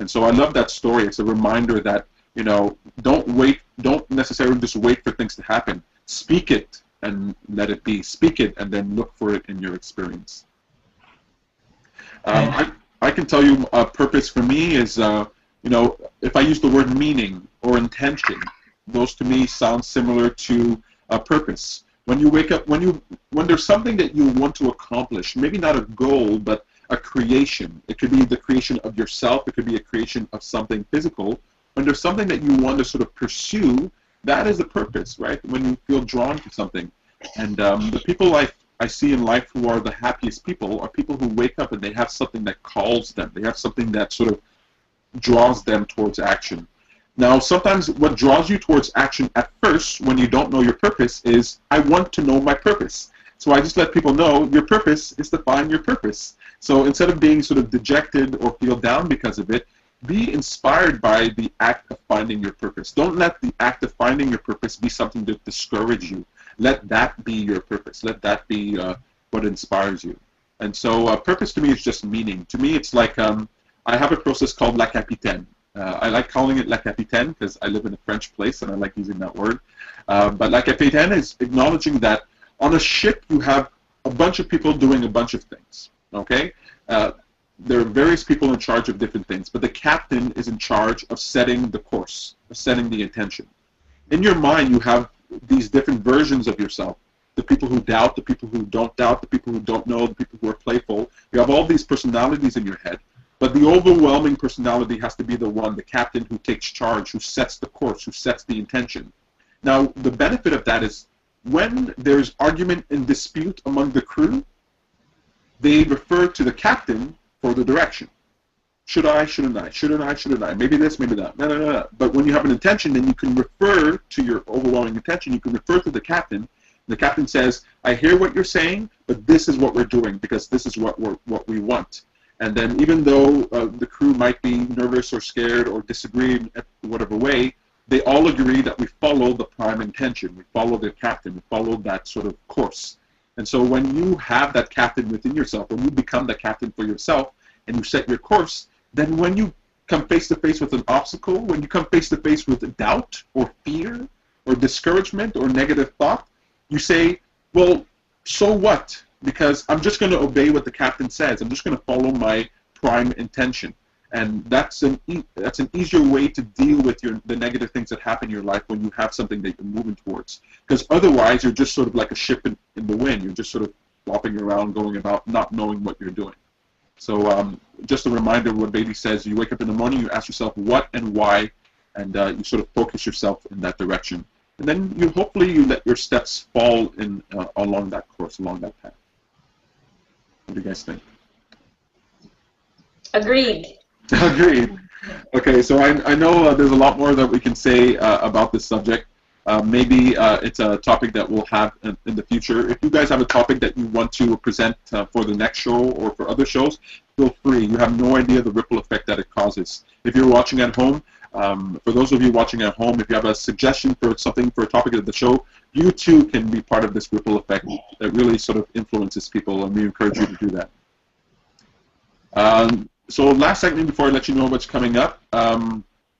And so I love that story. It's a reminder that, don't necessarily just wait for things to happen. Speak it and let it be. Speak it and then look for it in your experience. I can tell you purpose for me is, if I use the word meaning or intention, those to me sound similar to purpose. When you wake up, when there's something that you want to accomplish, maybe not a goal, but a creation. It could be the creation of yourself. It could be a creation of something physical. When there's something that you want to sort of pursue, that is a purpose, right? When you feel drawn to something. And the people I see in life who are the happiest people are people who wake up and they have something that calls them. They have something that sort of draws them towards action. Now, sometimes what draws you towards action at first, when you don't know your purpose, is, I want to know my purpose. So I just let people know, your purpose is to find your purpose. So instead of being sort of dejected or feel down because of it, be inspired by the act of finding your purpose. Don't let the act of finding your purpose be something to discourage you. Let that be your purpose. Let that be what inspires you. And so purpose to me is just meaning. To me, it's like I have a process called La Capitaine. I like calling it La Capitaine because I live in a French place and I like using that word. But La Capitaine is acknowledging that on a ship you have a bunch of people doing a bunch of things. Okay? There are various people in charge of different things, but the captain is in charge of setting the course, of setting the intention. In your mind, you have these different versions of yourself. The people who doubt, the people who don't doubt, the people who don't know, the people who are playful. You have all these personalities in your head, but the overwhelming personality has to be the one, the captain who takes charge, who sets the course, who sets the intention. Now, the benefit of that is when there's argument and dispute among the crew, they refer to the captain for the direction. Should I, shouldn't I? Shouldn't I, shouldn't I? Maybe this, maybe that. No. But when you have an intention, then you can refer to your overwhelming intention. You can refer to the captain. The captain says, I hear what you're saying, but this is what we're doing because this is what we want. And then even though the crew might be nervous or scared or disagree in whatever way, they all agree that we follow the prime intention. We follow the captain. We follow that sort of course. And so when you have that captain within yourself, when you become the captain for yourself and you set your course, then when you come face to face with an obstacle, when you come face to face with doubt or fear or discouragement or negative thought, you say, well, so what? Because I'm just going to obey what the captain says. I'm just going to follow my prime intention. And that's an easier way to deal with the negative things that happen in your life when you have something that you're moving towards. Because otherwise, you're just sort of like a ship in the wind. You're just sort of flopping around, going about, not knowing what you're doing. So just a reminder of what Baby says. You wake up in the morning, you ask yourself what and why, and you sort of focus yourself in that direction. And then hopefully you let your steps fall in along that course, along that path. What do you guys think? Agreed. Agreed. Okay, so I know there's a lot more that we can say about this subject. Maybe it's a topic that we'll have in the future. If you guys have a topic that you want to present for the next show or for other shows, feel free. You have no idea the ripple effect that it causes. If you're watching at home, For those of you watching at home, if you have a suggestion for something for a topic of the show, you too can be part of this ripple effect that really sort of influences people, and we encourage you to do that. So last segment before I let you know what's coming up,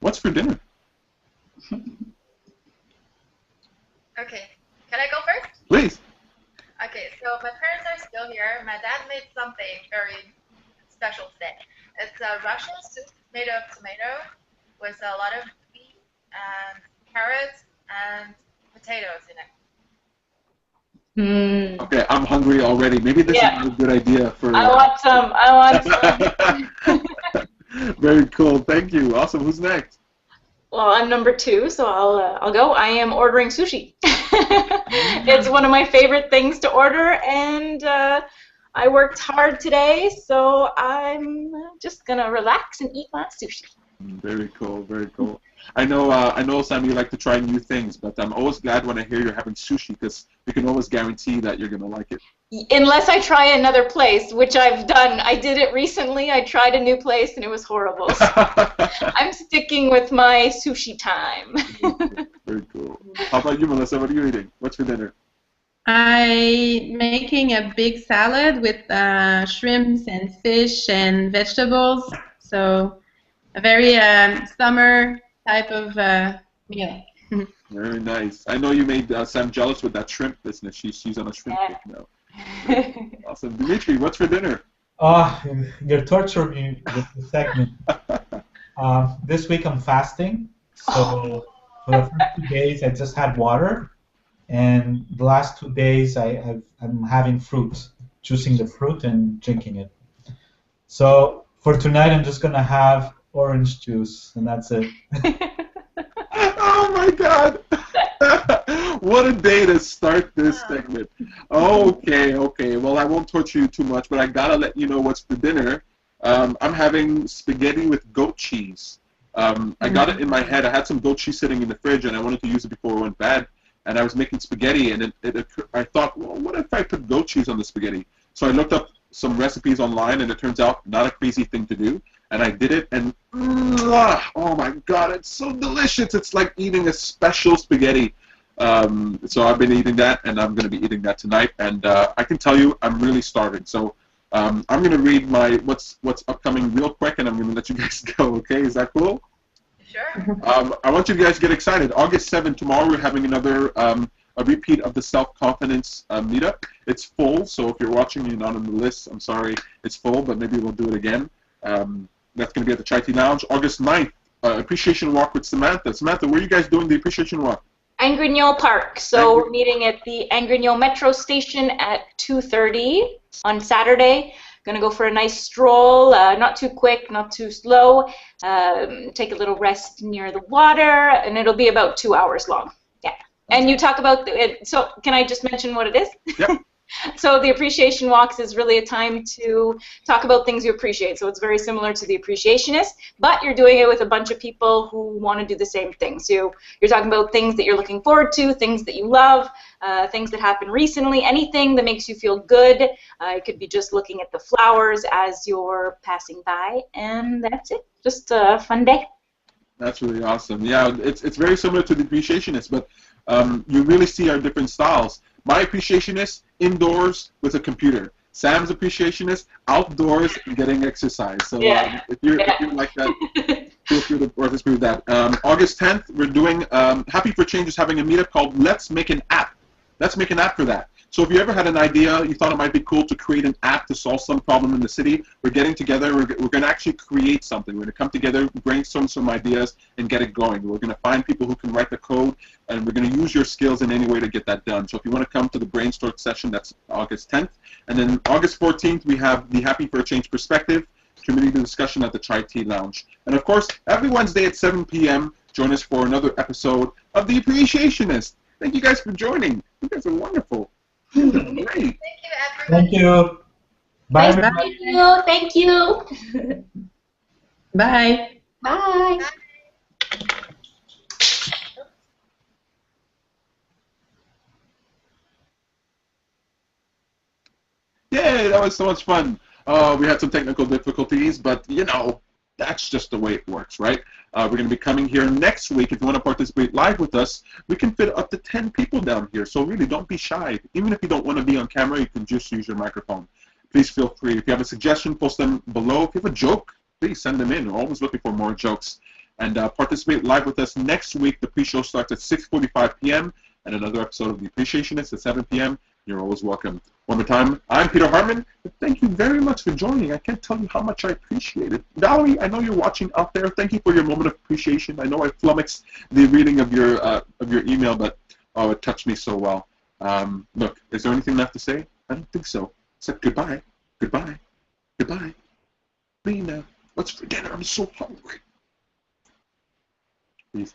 what's for dinner? Okay, can I go first? Please. Okay, so my parents are still here. My dad made something very special today. It's a Russian soup made of tomato with a lot of beef and carrots and potatoes in it. Okay, I'm hungry already. Maybe this is a good idea for... I want some. I want some. Very cool. Thank you. Awesome. Who's next? Well, I'm number 2, so I'll go. I am ordering sushi. It's one of my favorite things to order, and I worked hard today, so I'm just gonna relax and eat my sushi. Very cool. Very cool. I know, Sam, you like to try new things, but I'm always glad when I hear you're having sushi because we can always guarantee that you're gonna like it. Unless I try another place, which I've done. I did it recently. I tried a new place and it was horrible. So I'm sticking with my sushi time. Very cool. How about you, Melissa? What are you eating? What's for dinner? I'm making a big salad with shrimps and fish and vegetables. So a very summer type of meal. Very nice. I know you made Sam jealous with that shrimp business. She's on a shrimp kick now. Awesome. Dimitri, what's for dinner? You're torturing me with the segment. This week I'm fasting, so for the first 2 days I just had water, and the last 2 days I'm having fruit, juicing the fruit and drinking it. So for tonight I'm just gonna have orange juice, and that's it. Oh my God! What a day to start this segment. Okay. Well, I won't torture you too much, but I gotta let you know what's for dinner. I'm having spaghetti with goat cheese. I got it in my head. I had some goat cheese sitting in the fridge, and I wanted to use it before it went bad. And I was making spaghetti, and I thought, well, what if I put goat cheese on the spaghetti? So I looked up some recipes online, and it turns out not a crazy thing to do. And I did it, and oh my God, it's so delicious. It's like eating a special spaghetti. So I've been eating that, and I'm going to be eating that tonight. And I can tell you, I'm really starving. So I'm going to read my what's upcoming real quick, and I'm going to let you guys go. Okay, is that cool? Sure. I want you guys to get excited. August 7th, tomorrow, we're having another a repeat of the self-confidence meetup. It's full, so if you're watching and you're not on the list, I'm sorry, it's full, but maybe we'll do it again. That's going to be at the Chai Tea Lounge. August 9th, Appreciation Walk with Samantha. Samantha, where are you guys doing the Appreciation Walk? Angrignon Park. So we're meeting at the Angrignon Metro Station at 2:30 on Saturday. Gonna go for a nice stroll, not too quick, not too slow. Take a little rest near the water, and it'll be about 2 hours long. Yeah. And you talk about so can I just mention what it is? Yep. So the Appreciation Walks is really a time to talk about things you appreciate. So it's very similar to the Appreciationist, but you're doing it with a bunch of people who want to do the same thing. So you're talking about things that you're looking forward to, things that you love, things that happened recently, anything that makes you feel good. It could be just looking at the flowers as you're passing by, and that's it. Just a fun day. That's really awesome. Yeah, it's very similar to the Appreciationist, but you really see our different styles. My Appreciationist, indoors with a computer. Sam's Appreciationist, outdoors and getting exercise. So if you're like that, feel free to participate with that. August 10th, we're doing Happy for Change is having a meetup called Let's Make an App. Let's make an app for that. So if you ever had an idea, you thought it might be cool to create an app to solve some problem in the city, we're getting together, we're going to actually create something. We're going to come together, brainstorm some ideas, and get it going. We're going to find people who can write the code, and we're going to use your skills in any way to get that done. So if you want to come to the brainstorm session, that's August 10th. And then August 14th, we have the Happy for a Change Perspective community discussion at the Chai Tea Lounge. And of course, every Wednesday at 7 p.m., join us for another episode of The Appreciationist. Thank you guys for joining. You guys are wonderful. Great. Thank you, everyone. Thank you. Bye. Thank you. Thank you. Bye. Bye. Yay, that was so much fun. We had some technical difficulties, but you know, That's just the way it works, right? We're going to be coming here next week. If you want to participate live with us, we can fit up to 10 people down here. So really, don't be shy. Even if you don't want to be on camera, you can just use your microphone. Please feel free. If you have a suggestion, post them below. If you have a joke, please send them in. We're always looking for more jokes. And participate live with us next week. The pre-show starts at 6:45 p.m. and another episode of The Appreciationist at 7 p.m. You're always welcome. One more time, I'm Peter Hartman. Thank you very much for joining. I can't tell you how much I appreciate it. Valerie, I know you're watching out there. Thank you for your moment of appreciation. I know I flummoxed the reading of your email, but oh, it touched me so well. Look, is there anything left to say? I don't think so. Except goodbye, goodbye, goodbye. Lena, what's for dinner? I'm so hungry. Peace.